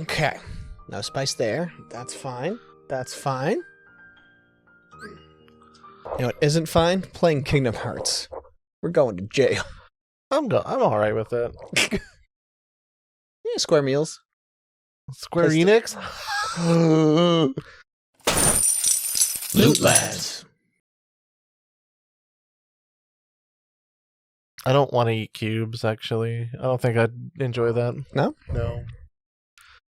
Okay. No spice there. That's fine. That's fine. You know what isn't fine? Playing Kingdom Hearts. We're going to jail. I'm alright with it. Yeah, Square Meals. Square Enix? Lootlads. I don't want to eat cubes, actually. I don't think I'd enjoy that. No? No.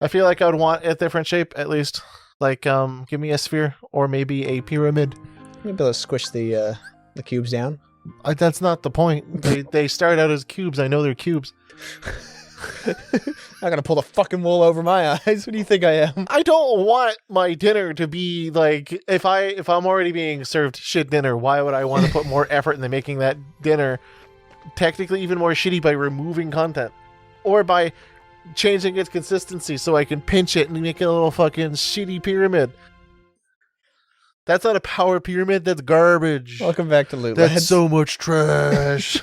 I feel like I would want a different shape, at least. Like, give me a sphere, or maybe a pyramid. Maybe let's squish the cubes down. That's not the point. They start out as cubes. I know they're cubes. I'm gonna pull the fucking wool over my eyes. What do you think I am? I don't want my dinner to be like, if I'm already being served shit dinner, why would I want to put more effort into making that dinner technically even more shitty by removing content? Or by changing its consistency so I can pinch it and make it a little fucking shitty pyramid. That's not a power pyramid, that's garbage. Welcome back to Loot That's Lads. so much trash.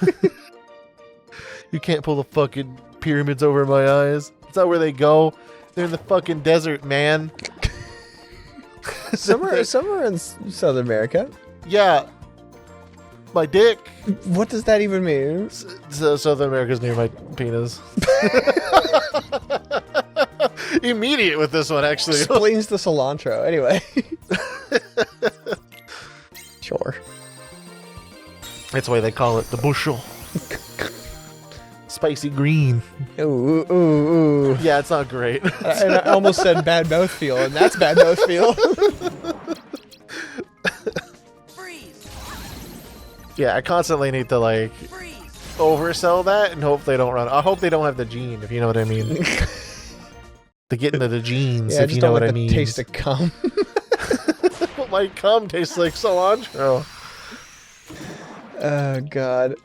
You can't pull the fucking pyramids over my eyes. That's not where they go. They're in the fucking desert, man. Some are in South America. Yeah. My dick. What does that even mean? So South America's near my penis. Immediate with this one, actually. Explains the cilantro. Anyway. Sure. That's why they call it the bushel. Spicy green. Ooh, ooh, ooh. Yeah, it's not great. And I almost said bad mouthfeel, and that's bad mouthfeel. Yeah, I constantly need to, like, oversell that and hope they don't run. I hope they don't have the gene, if you know what I mean. To get into the genes, Yeah, if you know what I mean. Taste of cum. But my cum tastes like cilantro. Oh, God.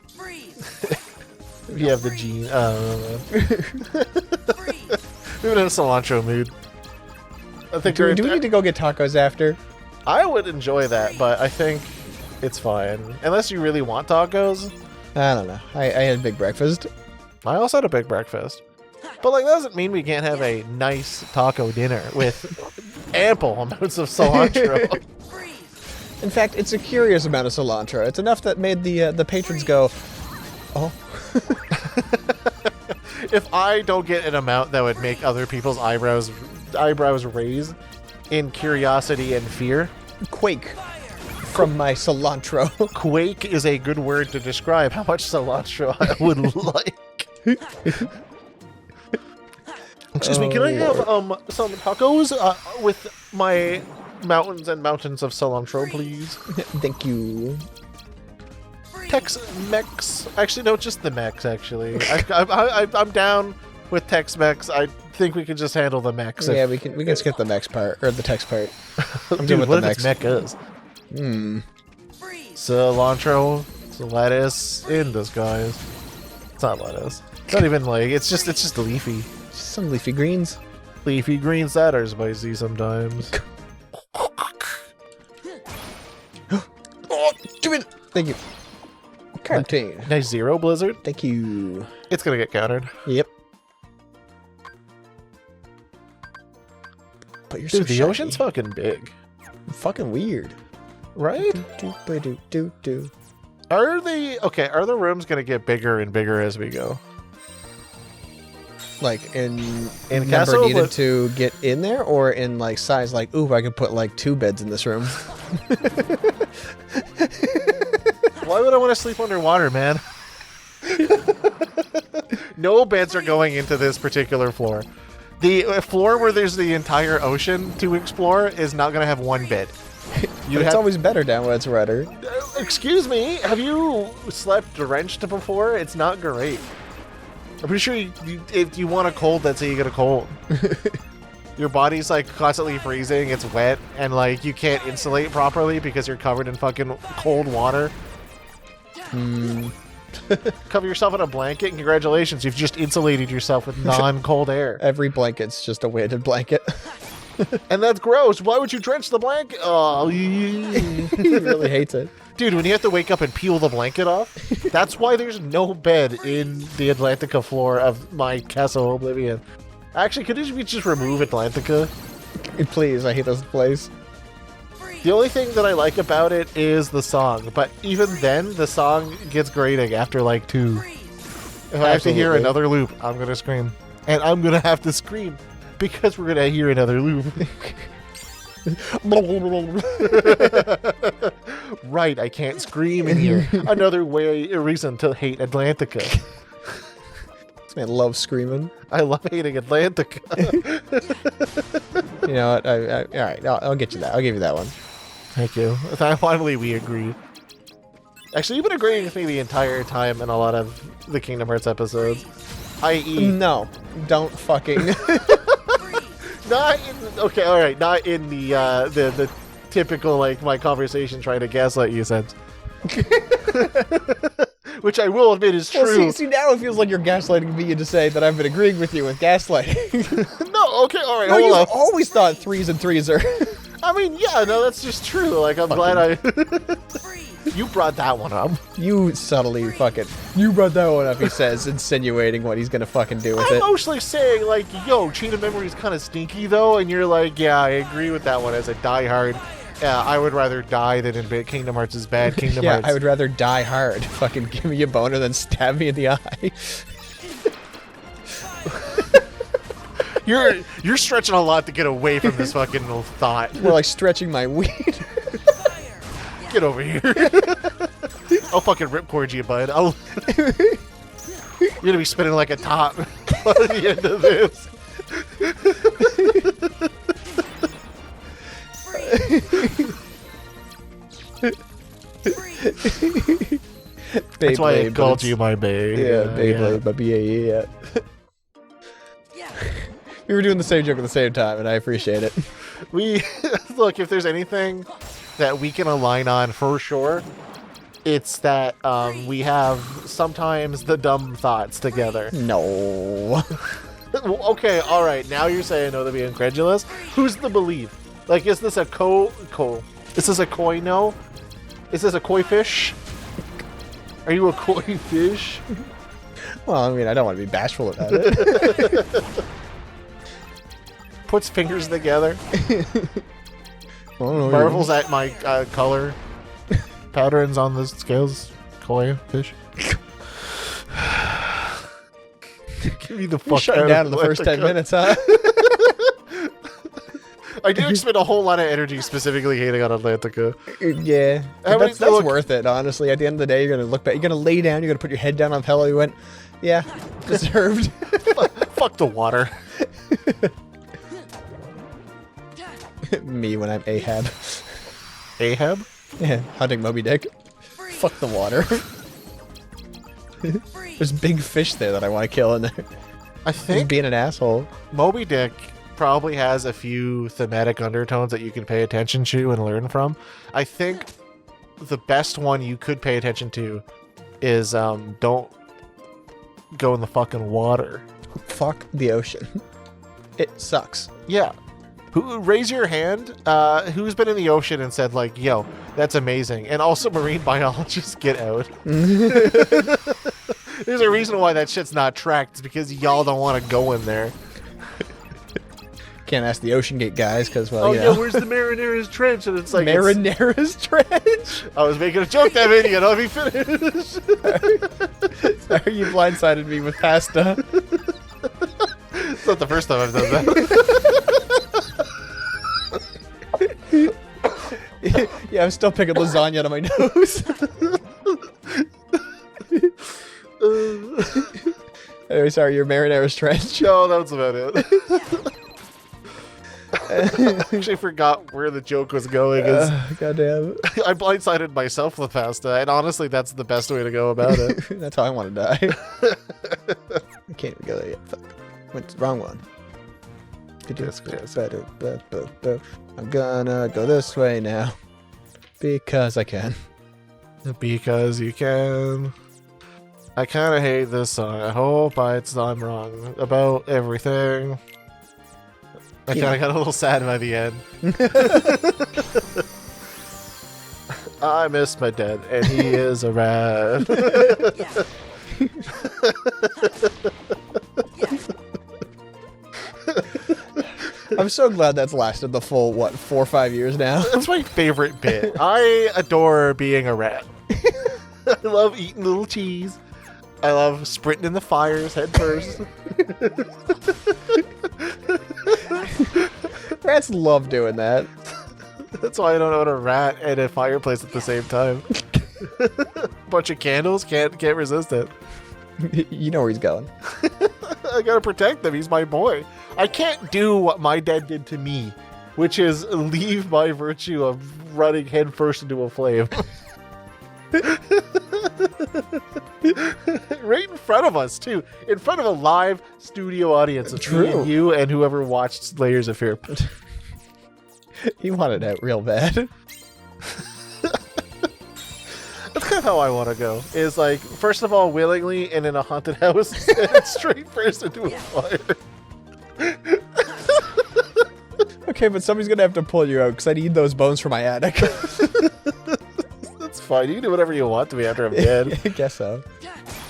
If you have the gene. Moving in a cilantro mood. I think Do we need to go get tacos after? I would enjoy that, but I think it's fine. Unless you really want tacos. I don't know. I had a big breakfast. I also had a big breakfast. But, like, that doesn't mean we can't have a nice taco dinner with ample amounts of cilantro. In fact, it's a curious amount of cilantro. It's enough that made the patrons go, oh. If I don't get an amount that would make other people's eyebrows raise in curiosity and fear. Quake from my cilantro. Quake is a good word to describe how much cilantro I would like. Excuse me, can I have some tacos with my mountains and mountains of cilantro, please? Thank you. Tex-Mex. Actually, no, just the Mex, actually. I'm down with Tex-Mex. I think we can just handle the Mex. Yeah, we can skip the Mex part, or the Tex part. I'm Dude, good with what the if Mex. it's Mecas? Hmm. Cilantro, lettuce in disguise. It's not lettuce. It's not even like, it's just leafy. Just some leafy greens. Leafy greens that are spicy sometimes. Oh, do it! Thank you. Canteen. Nice zero blizzard. Thank you. It's gonna get countered. Yep. But you're Dude, so the shiny. ocean's fucking big. Fucking weird. Right? Do. Are the rooms gonna get bigger and bigger as we go? Like in number castle, needed but- to get in there, or in like size? Like, ooh, I could put like 2 beds in this room. Why would I want to sleep underwater, man? No beds are going into this particular floor. The floor where there's the entire ocean to explore is not going to have one bed. It's always better down where it's redder. Excuse me, have you slept drenched before? It's not great. I'm pretty sure if you want a cold, that's how you get a cold. Your body's like constantly freezing, it's wet, and like you can't insulate properly because you're covered in fucking cold water. Cover yourself in a blanket, and congratulations, you've just insulated yourself with non-cold air. Every blanket's just a weighted blanket. And that's gross. Why would you drench the blanket? Oh, He really hates it. dude, when you have to wake up and peel the blanket off, that's why there's no bed in the Atlantica floor of my Castle Oblivion. Actually, could we just remove Atlantica? Please, I hate this place. The only thing that I like about it is the song, but even then, the song gets grating after like 2. If I have to hear Absolutely. another loop, I'm gonna scream. And I'm gonna have to scream because we're gonna hear another loop. Right, I can't scream in here. Another reason to hate Atlantica. This man loves screaming. I love hating Atlantica. You know what? All right, I'll get you that. I'll give you that one. Thank you. Finally, we agree. Actually, you've been agreeing with me the entire time in a lot of the Kingdom Hearts episodes. I.e. No, don't fucking. Not in, okay, all right, not in the typical like my conversation trying to gaslight you sense, which I will admit is true. Well, see, now it feels like you're gaslighting me to say that I've been agreeing with you with gaslighting. No, okay, all right, No, hold you've on. always thought 3s and 3s are. I mean, yeah, no, that's just true. Like, I'm glad I. You brought that one up. You subtly fucking. You brought that one up, he says, insinuating what he's gonna fucking do with I'm it. mostly saying like, yo, Chain of Memory is kind of stinky though, and you're like, yeah, I agree with that one as a diehard. I would rather die than admit Kingdom Hearts is bad. Kingdom Yeah, Hearts. I would rather die hard. Fucking give me a boner than stab me in the eye. You're stretching a lot to get away from this fucking thought. More like stretching my weed. Get over here. I'll fucking ripcord you, bud. You're gonna be spinning like a top by the end of this. That's why I Beyblade, called but you my bae. Yeah, Beyblade, but yeah. We were doing the same joke at the same time, and I appreciate it. We look, if there's anything that we can align on for sure, it's that we have sometimes the dumb thoughts together. No. Okay, all right. Now you're saying no to be incredulous. Who's the believe? Like, is this a Is this a koi no? Is this a koi fish? Are you a koi fish? Well, I mean, I don't want to be bashful about it. Puts fingers together. Oh, Marvels at my color patterns on the scales. Koi fish. Give me the fuck Shut out down of in the first 10 Atlantica. minutes, huh? I do expend a whole lot of energy specifically hating on Atlantica. Yeah. How many- That's look- worth it, honestly. At the end of the day, you're going to look back. You're going to lay down. You're going to put your head down on the pillow. You went, yeah, deserved. Fuck the water. Me when I'm Ahab. Ahab? Yeah, hunting Moby Dick. Fuck the water. There's big fish there that I want to kill in there. I He's think being an asshole. Moby Dick probably has a few thematic undertones that you can pay attention to and learn from. I think the best one you could pay attention to is don't go in the fucking water. Fuck the ocean. It sucks. Yeah. Raise your hand. Who's been in the ocean and said like, yo, that's amazing. And also marine biologists, get out. There's a reason why that shit's not tracked. It's because y'all don't want to go in there. Can't ask the Ocean Gate guys because, well, Oh, you yeah, know. where's the Marinera's Trench? And it's like, Marinera's Trench? I was making a joke, that idiot. Let me finish. Sorry, you blindsided me with pasta. It's not the first time I've done that. Yeah, I'm still picking lasagna out of my nose. Anyway, sorry, your Marinera's Trench. No, that was about it. I actually forgot where the joke was going. Goddamn. I blindsided myself with pasta, and honestly, that's the best way to go about it. That's how I want to die. I can't even go there yet. Fuck. Went to the wrong one. I'm gonna go this way now. Because I can. Because you can. I kind of hate this song. I hope I'm wrong about everything. I kind of got a little sad by the end. I miss my dad, and he is a rat. I'm so glad that's lasted the full, what, 4 or 5 years now? That's my favorite bit. I adore being a rat. I love eating little cheese. I love sprinting in the fires head first. Rats love doing that. That's why I don't own a rat and a fireplace at the same time. Bunch of candles, can't resist it. You know where he's going. I gotta protect him. He's my boy. I can't do what my dad did to me, which is leave by virtue of running headfirst into a flame. Right in front of us, too. In front of a live studio audience of me and you and whoever watched Layers of Fear. He wanted out real bad. That's kind of how I want to go. Is like, first of all, willingly and in a haunted house, and straight first into a fire. Okay, but somebody's gonna have to pull you out because I need those bones for my attic. That's fine. You can do whatever you want to me after I'm dead. I guess so.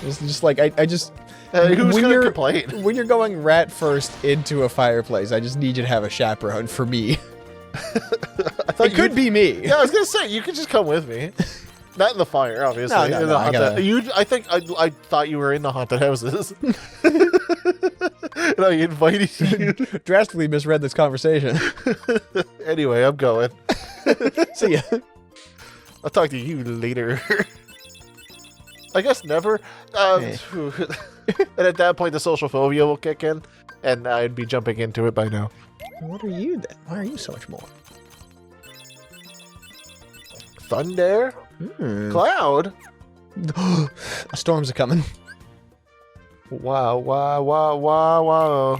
It's just like I just. Who's when gonna you're- complain? When you're going rat first into a fireplace, I just need you to have a chaperone for me. It could be me. Yeah, I was gonna say you could just come with me. Not in the fire, obviously. No, In the I gotta- I think I thought you were in the haunted houses. And I invited you. Drastically misread this conversation. Anyway, I'm going. See ya. I'll talk to you later. I guess never. And at that point, the social phobia will kick in, and I'd be jumping into it by now. What are you then? Why are you so much more? Thunder? Cloud? A storm's a coming. Wow, wow, wow, wow, wow.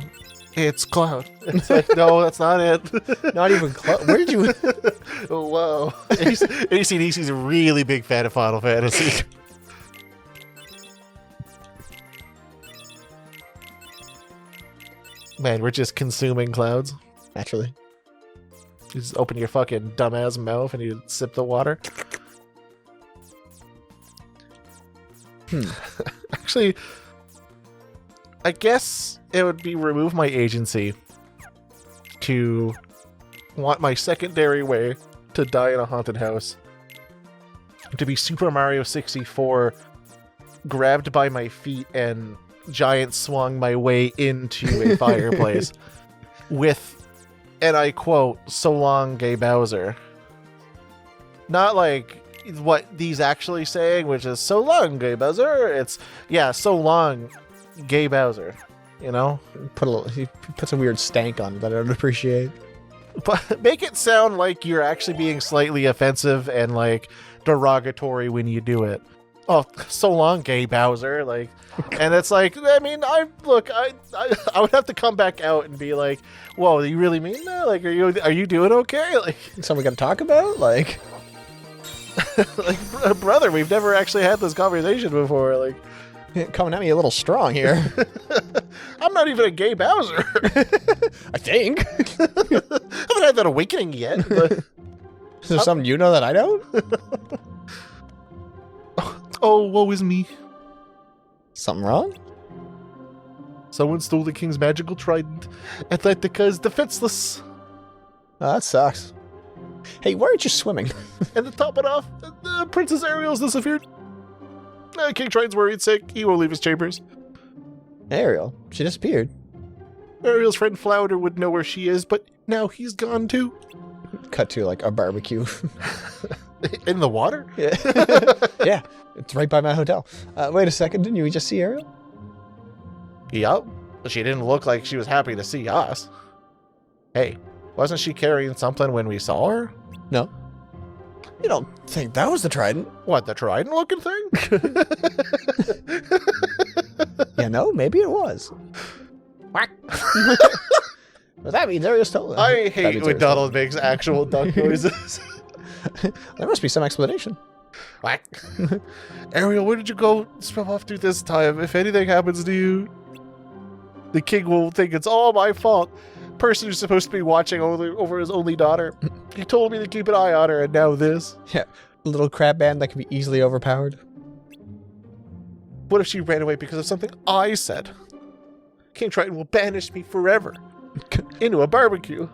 It's Cloud. It's like, no, that's not it. Not even close. Where did you? Oh, wow. AC/DC's a really big fan of Final Fantasy. Man, we're just consuming clouds. Naturally. You just open your fucking dumbass mouth and you sip the water. Actually, I guess it would be remove my agency to want my secondary way to die in a haunted house. To be Super Mario 64, grabbed by my feet and giant swung my way into a fireplace with, and I quote, "So long, gay Bowser." Not like what these actually saying, which is "So long, gay Bowser." It's, yeah, "So long, gay Bowser." You know? He puts a weird stank on it that I don't appreciate. But make it sound like you're actually being slightly offensive and like derogatory when you do it. Oh, so long, gay Bowser. Like, and it's like, I mean, I would have to come back out and be like, whoa, do you really mean that? Like, are you doing okay? Like, Something we gotta talk about? Like, like, brother, we've never actually had this conversation before. Like, coming at me a little strong here. I'm not even a gay Bowser. I think. I haven't had that awakening yet. But Is there something you know that I don't? oh, woe is me. Something wrong? Someone stole the king's magical trident. Atlantica is defenseless. Oh, that sucks. Hey, why aren't you swimming? And to top it off, Princess Ariel's disappeared. King Triton's worried sick. He won't leave his chambers. Ariel, she disappeared. Ariel's friend Flounder would know where she is, but now he's gone too. Cut to like a barbecue. In the water? Yeah. Yeah, it's right by my hotel. Wait a second, didn't you just see Ariel? Yup. She didn't look like she was happy to see us. Hey, wasn't she carrying something when we saw her? No. You don't think that was the trident? What, the trident looking thing? Yeah, no, maybe it was. Quack. Well, that means Ariel's stolen. I hate when Donald makes actual duck noises. There must be some explanation. Quack. Ariel, where did you go swim off to this time? If anything happens to you, the king will think it's all my fault. Person who's supposed to be watching over his only daughter. He told me to keep an eye on her, and now this. Yeah, a little crab band that can be easily overpowered. What if she ran away because of something I said? King Triton will banish me forever. into a barbecue.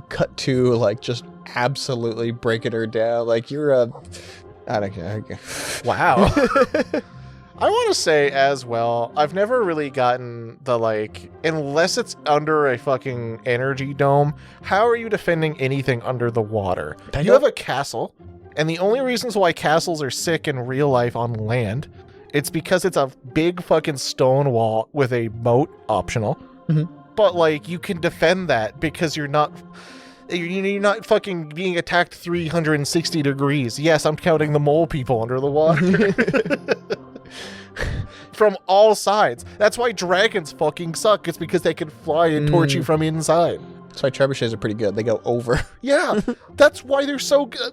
Cut to, like, just absolutely breaking her down. Like, you're a... I don't care. Wow. I want to say as well, I've never really gotten the, like, unless it's under a fucking energy dome, how are you defending anything under the water? You have a castle, and the only reasons why castles are sick in real life on land, it's because it's a big fucking stone wall with a moat optional. Mm-hmm. But, like, you can defend that because you're not fucking being attacked 360 degrees. Yes, I'm counting the mole people under the water. From all sides. That's why dragons fucking suck. It's because they can fly and torch you from inside. That's why trebuchets are pretty good. They go over. Yeah, that's why they're so good.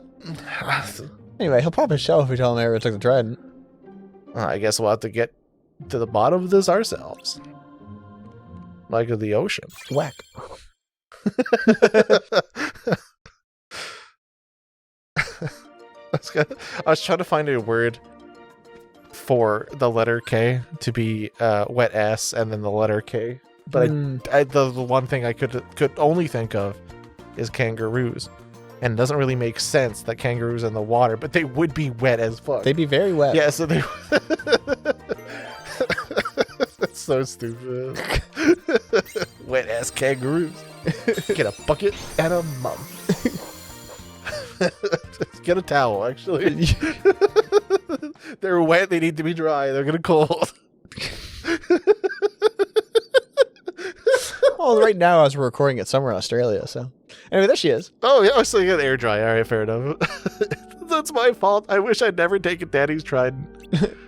Anyway, he'll pop his shell if we tell him I ever took the trident. I guess we'll have to get to the bottom of this ourselves. Like of the ocean. Whack. I was trying to find a word for the letter K to be wet ass and then the letter K. But the one thing I could only think of is kangaroos. And it doesn't really make sense that kangaroos in the water, but they would be wet as fuck. They'd be very wet. Yeah, so they... That's so stupid. Wet ass kangaroos. Get a bucket and a mum. Get a towel, actually. They're wet, they need to be dry, they're gonna cold. Well, right now, as we're recording it, somewhere in Australia, so. Anyway, there she is. Oh, yeah, I still got air dry. All right, fair enough. That's my fault. I wish I'd never taken Daddy's trident.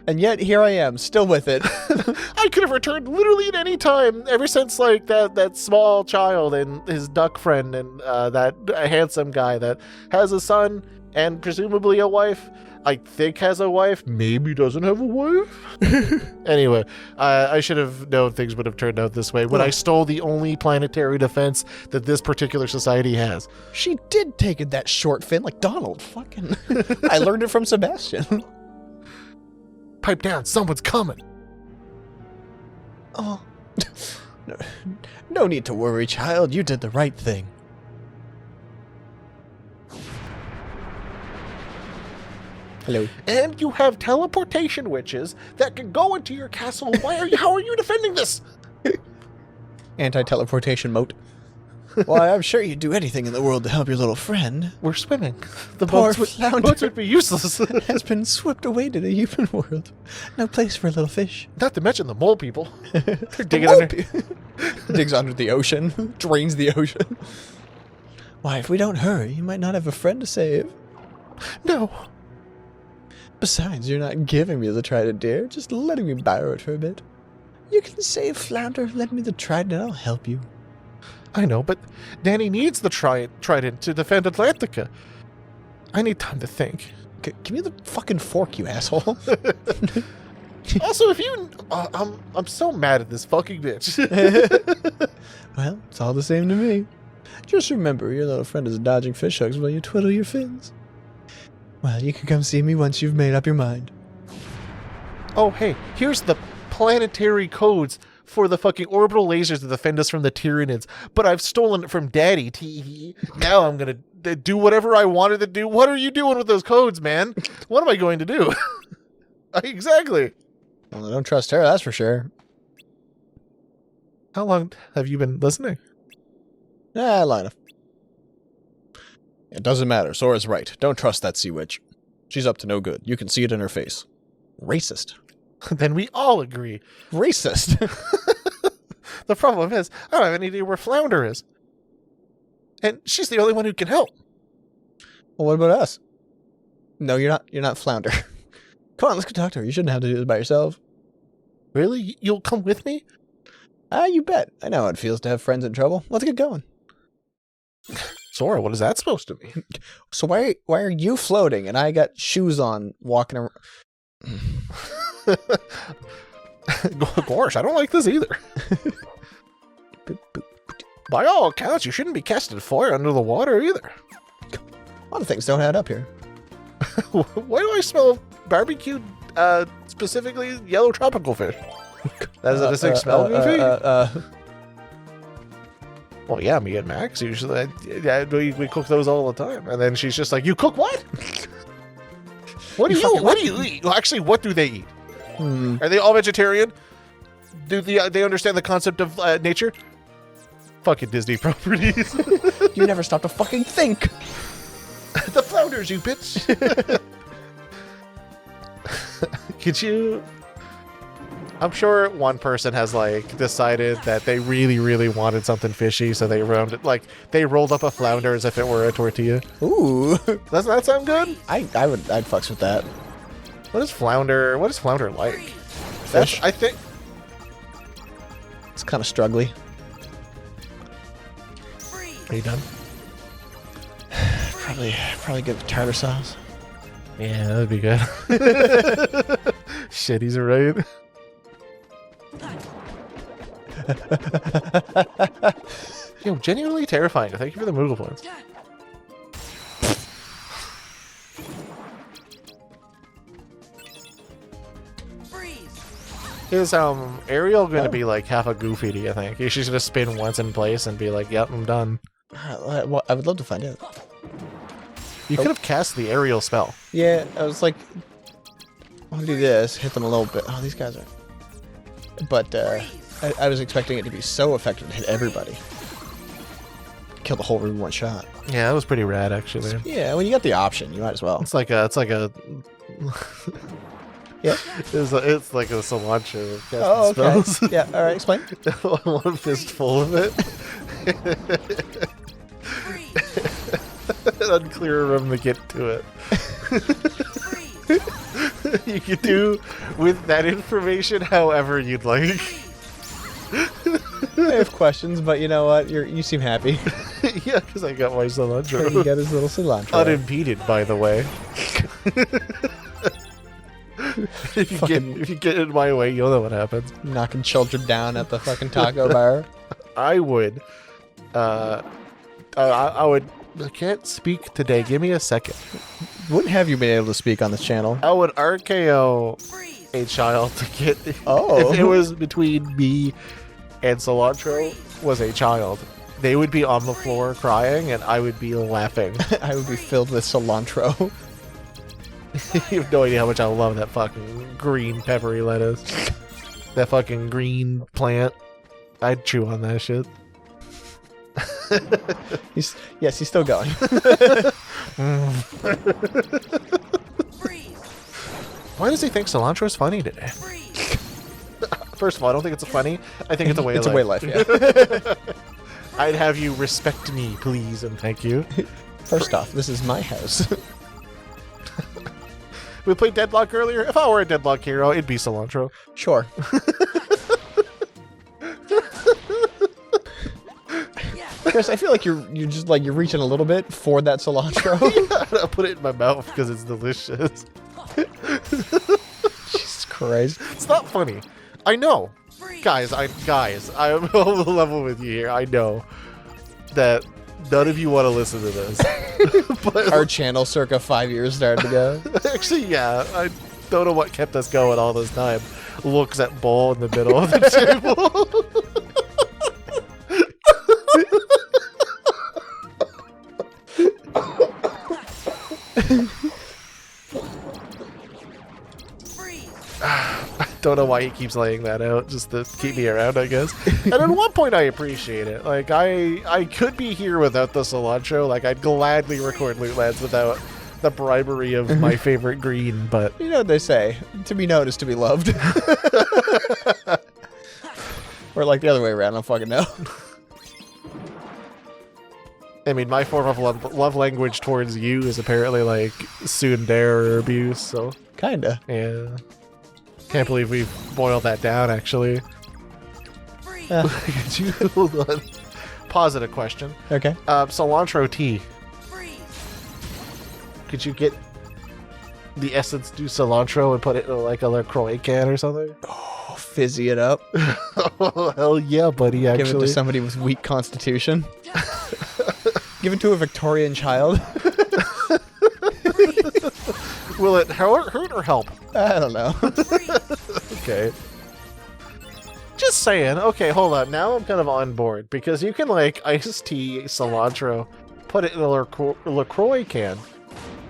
And yet, here I am, still with it. I could have returned literally at any time, ever since, like, that small child and his duck friend and that handsome guy that has a son and presumably a wife. I think has a wife, maybe doesn't have a wife. Anyway, I should have known things would have turned out this way when I stole the only planetary defense that this particular society has. She did take it that short fin, like Donald. Fucking. I learned it from Sebastian. Pipe down, someone's coming. Oh. No need to worry, child. You did the right thing. Hello. And you have teleportation witches that can go into your castle. How are you defending this? Anti-teleportation moat. Why, I'm sure you'd do anything in the world to help your little friend. We're swimming. The Poor boats would be useless. Has been swept away to the human world. No place for a little fish. Not to mention the mole people. They're digging The under. Digs under the ocean. Drains the ocean. Why, if we don't hurry, you might not have a friend to save. No. Besides, you're not giving me the trident, dear. Just letting me borrow it for a bit. You can save Flounder. Lend me the trident and I'll help you. I know, but Danny needs the trident to defend Atlantica. I need time to think. Give me the fucking fork, you asshole. Also, if you... I'm so mad at this fucking bitch. Well, it's all the same to me. Just remember, your little friend is dodging fish hooks while you twiddle your fins. Well, you can come see me once you've made up your mind. Oh, hey, here's the planetary codes for the fucking orbital lasers to defend us from the Tyranids, but I've stolen it from Daddy. Now I'm gonna do whatever I wanted to do. What are you doing with those codes, man? What am I going to do? Exactly. Well, I don't trust her, that's for sure. How long have you been listening? Long enough. It doesn't matter. Sora's right. Don't trust that sea witch. She's up to no good. You can see it in her face. Racist. Then we all agree. Racist. The problem is, I don't have any idea where Flounder is. And she's the only one who can help. Well, what about us? No, you're not Flounder. Come on, let's go talk to her. You shouldn't have to do this by yourself. Really? You'll come with me? You bet. I know how it feels to have friends in trouble. Let's get going. Sora, what is that supposed to mean? So why are you floating and I got shoes on walking around? Gosh, I don't like this either. By all accounts, you shouldn't be casting fire under the water either. A lot of things don't add up here. Why do I smell barbecued, specifically yellow tropical fish? That is a distinct smell, Goofy? Well, yeah, me and Max usually. We cook those all the time. And then she's just like, you cook what? What do you eat? Well, actually, what do they eat? Are they all vegetarian? Do they understand the concept of nature? Fucking Disney properties. You never stop to fucking think. The flounders, you bitch. Could you... I'm sure one person has like decided that they really, really wanted something fishy, so they rolled up a flounder as if it were a tortilla. Ooh. Doesn't that sound good? I'd fucks with that. What is flounder like? Fish. I think It's kind of struggly. Are you done? Probably good with tartar sauce. Yeah, that'd be good. Shit, he's right. Yo, genuinely terrifying. Thank you for the Moogle points. Is Ariel going to be like half a goofy, do you think? She's going to spin once in place and be like, yep, I'm done. Well, I would love to find out. You could have cast the Ariel spell. Yeah, I was like, I'll do this, hit them a little bit. Oh, these guys are... But I was expecting it to be so effective to hit everybody. Kill the whole room in one shot. Yeah, that was pretty rad, actually. Yeah, when you got the option, you might as well. It's like a Yeah. It's like a cilantro of casting Oh, okay. spells. Yeah, all right, explain. One fistful of it. An unclear room to get to it. You could do with that information however you'd like. I have questions, but you know what? You seem happy. Yeah, because I got my cilantro. You got his little cilantro. Unimpeded, by the way. If you get in my way, you'll know what happens. Knocking children down at the fucking taco bar. I would. I can't speak today. Give me a second. Wouldn't have you been able to speak on this channel? I would RKO a child to get. Oh. If it was between me and cilantro was a child, they would be on the floor crying, and I would be laughing. I would be filled with cilantro. You have no idea how much I love that fucking green peppery lettuce. That fucking green plant. I'd chew on that shit. He's still going. Why does he think cilantro is funny today? First of all, I don't think it's funny. I think it's a way of life. It's a way of life, yeah. I'd have you respect me, please, and thank you. First off, this is my house. We played Deadlock earlier. If I were a Deadlock hero, it'd be cilantro. Sure. Chris, I feel like you're reaching a little bit for that cilantro. Yeah, I'll put it in my mouth because it's delicious. Jesus Christ. It's not funny. I know. Guys, I'm on the level with you here. I know that none of you want to listen to this. But Our channel circa 5 years started ago. actually, yeah, I don't know what kept us going all this time. Looks at bowl in the middle of the table. I don't know why he keeps laying that out, just to keep me around, I guess. And at one point, I appreciate it. Like, I could be here without the cilantro. Like, I'd gladly record Lootlads without the bribery of my favorite green, but... You know what they say, to be known is to be loved. Or like the other way around, I don't fucking know. I mean, my form of love language towards you is apparently, like, tsundere or abuse, so... Kinda. Yeah. Can't believe we boiled that down, actually. Could you hold on? Pause it a question. Okay. Cilantro tea. Could you get the essence do cilantro and put it in like a LaCroix can or something? Oh, fizzy it up. Oh, hell yeah, buddy, actually. Give it to somebody with weak constitution. Give it to a Victorian child. Will it hurt or help? I don't know. Okay. Just just saying. Okay, hold up. Now I'm kind of on board because you can like iced tea cilantro, put it in a LaCroix can.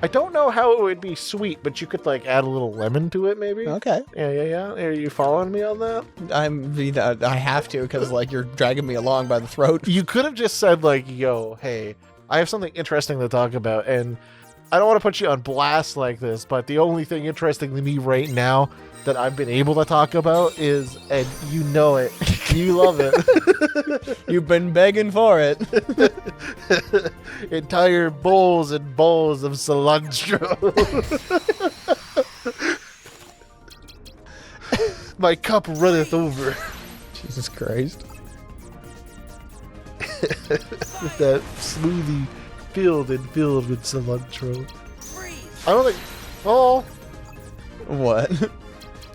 I don't know how it would be sweet, but you could like add a little lemon to it, maybe. Okay. Yeah. Are you following me on that? I have to because like you're dragging me along by the throat. You could have just said like, "Yo, hey, I have something interesting to talk about," and I don't want to put you on blast like this, but the only thing interesting to me right now that I've been able to talk about is, and you know it, you love it. You've been begging for it. Entire bowls and bowls of cilantro. My cup runneth over. Jesus Christ. With that smoothie filled with cilantro. I don't think... Oh. What?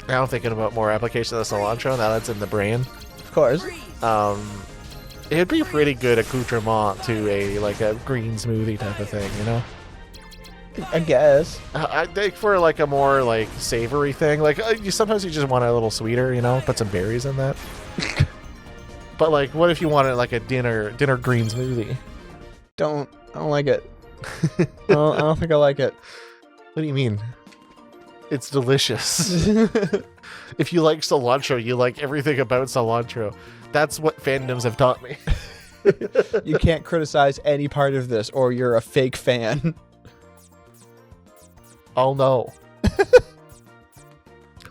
Now I'm thinking about more application of cilantro now that's in the brain. Of course. It'd be a pretty good accoutrement to a green smoothie type of thing, you know? I guess. I think for like a more like savory thing, like sometimes you just want it a little sweeter, you know? Put some berries in that. But like, what if you wanted like a dinner green smoothie? I don't like it. I don't think I like it. What do you mean? It's delicious. If you like cilantro, you like everything about cilantro. That's what fandoms have taught me. You can't criticize any part of this or you're a fake fan. Oh no.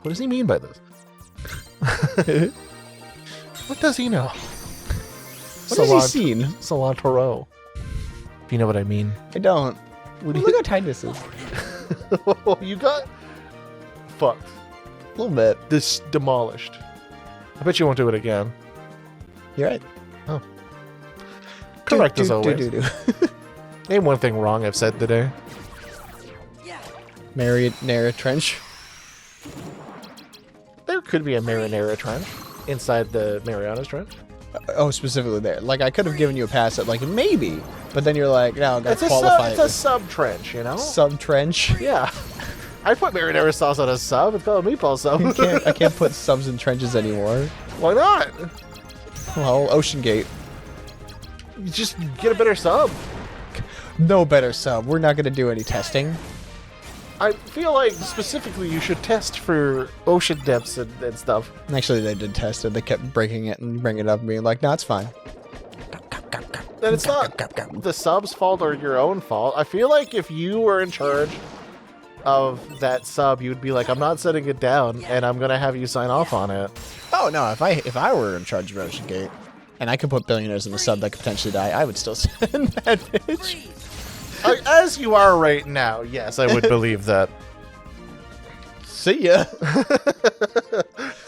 What does he mean by this? What does he know? What has he seen? Cilantro. If you know what I mean. I don't. Look how tight this is. You got fucked. A little bit. This demolished. I bet you won't do it again. You're right. Oh. Correct as always. Name one thing wrong I've said today. Marinara trench. There could be a marinara trench inside the Mariana's Trench. Oh, specifically there. Like, I could have given you a pass at, like, maybe. But then you're like, no, that's qualify. It's a sub-trench, you know? Sub-trench? Yeah. I put marinara sauce on a sub. It's called a meatball sub. I can't put subs in trenches anymore. Why not? Well, Ocean Gate. You just get a better sub. No better sub. We're not going to do any testing. I feel like specifically you should test for ocean depths and stuff. Actually, they did test it. They kept breaking it and bringing it up and being like, no, it's fine. And it's not the sub's fault or your own fault. I feel like if you were in charge of that sub, you'd be like, I'm not setting it down, and I'm going to have you sign off on it. Oh, no, if I were in charge of Ocean Gate, and I could put billionaires in the sub that could potentially die, I would still send that bitch. As you are right now, yes, I would believe that. See ya.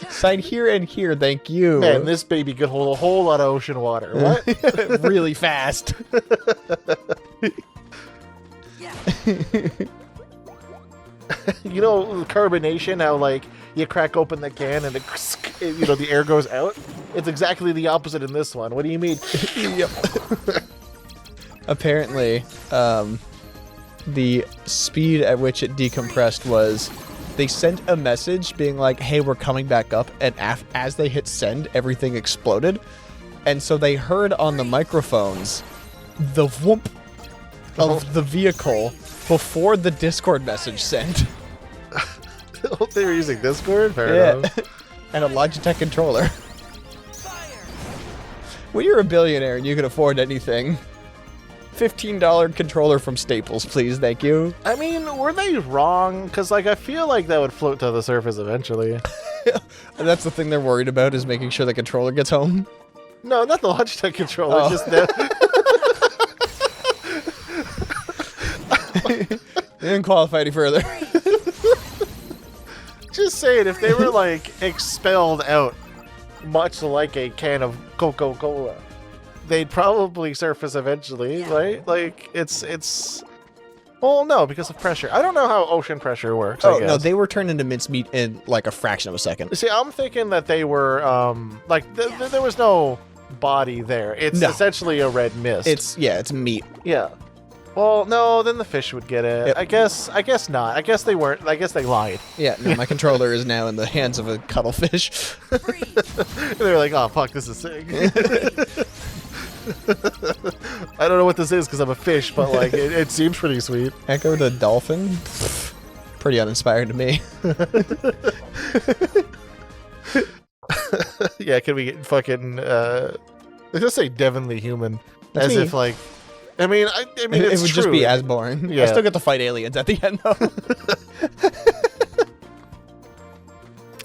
Sign here and here, thank you. Man, this baby could hold a whole lot of ocean water. What? Really fast. You know, carbonation, how like you crack open the can and the air goes out? It's exactly the opposite in this one. What do you mean? Yep. Apparently, the speed at which it decompressed was they sent a message being like, hey, we're coming back up, and as they hit send, everything exploded. And so they heard on the microphones the whoomp of the vehicle before the Discord message sent. They were using Discord? Fair enough. And a Logitech controller. When you're a billionaire and you can afford anything, $15 controller from Staples, please, thank you. I mean, were they wrong? Because, like, I feel like that would float to the surface eventually. That's the thing they're worried about, is making sure the controller gets home. No, not the Logitech controller, oh. just the... They didn't qualify any further. Just saying, if they were, like, expelled out, much like a can of Coca-Cola, they'd probably surface eventually, right? Like, it's... Well, no, because of pressure. I don't know how ocean pressure works, I guess. No, they were turned into mincemeat in, like, a fraction of a second. See, I'm thinking that they were, there was no body there. It's essentially a red mist. It's meat. Yeah. Well, no, then the fish would get it. Yep. I guess not. I guess they weren't. I guess they lied. Yeah, no, my controller is now in the hands of a cuttlefish. They're like, oh, fuck, this is sick. I don't know what this is because I'm a fish, but like, it seems pretty sweet. Echo the dolphin? Pretty uninspired to me. Yeah, can we get fucking, let's just say Devonly Human. That's as me. if like, I mean, It it's would true. just be as boring. Yeah. I still get to fight aliens at the end, though.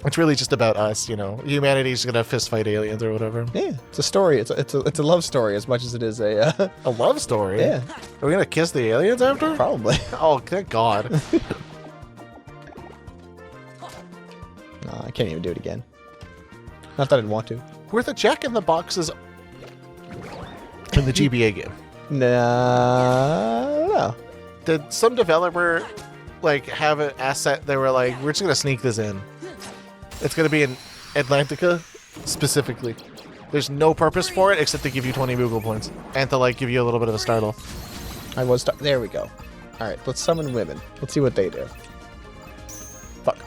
It's really just about us, you know. Humanity's gonna fist fight aliens or whatever. Yeah, it's a story. It's a love story as much as it is a... A love story? yeah, Are we gonna kiss the aliens after? probably. Oh, thank God. No, I can't even do it again. Not that I'd want to. Were the Jack in the Boxes in the GBA game? No. Did some developer like have an asset they were like, we're just gonna sneak this in? It's gonna be in Atlantica specifically. There's no purpose for it except to give you 20 Google points and to like give you a little bit of a startle. There we go. All right, let's summon women. Let's see what they do. Fuck.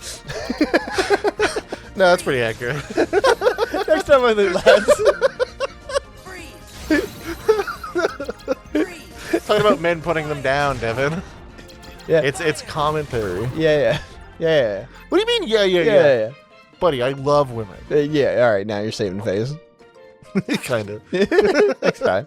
No, that's pretty accurate. Next time on the lads. Talking about men putting them down, Devin. Yeah. It's commentary. Yeah. What do you mean? Yeah. Yeah. Buddy, I love women. Yeah. All right, now you're saving face. Kind of. Next time.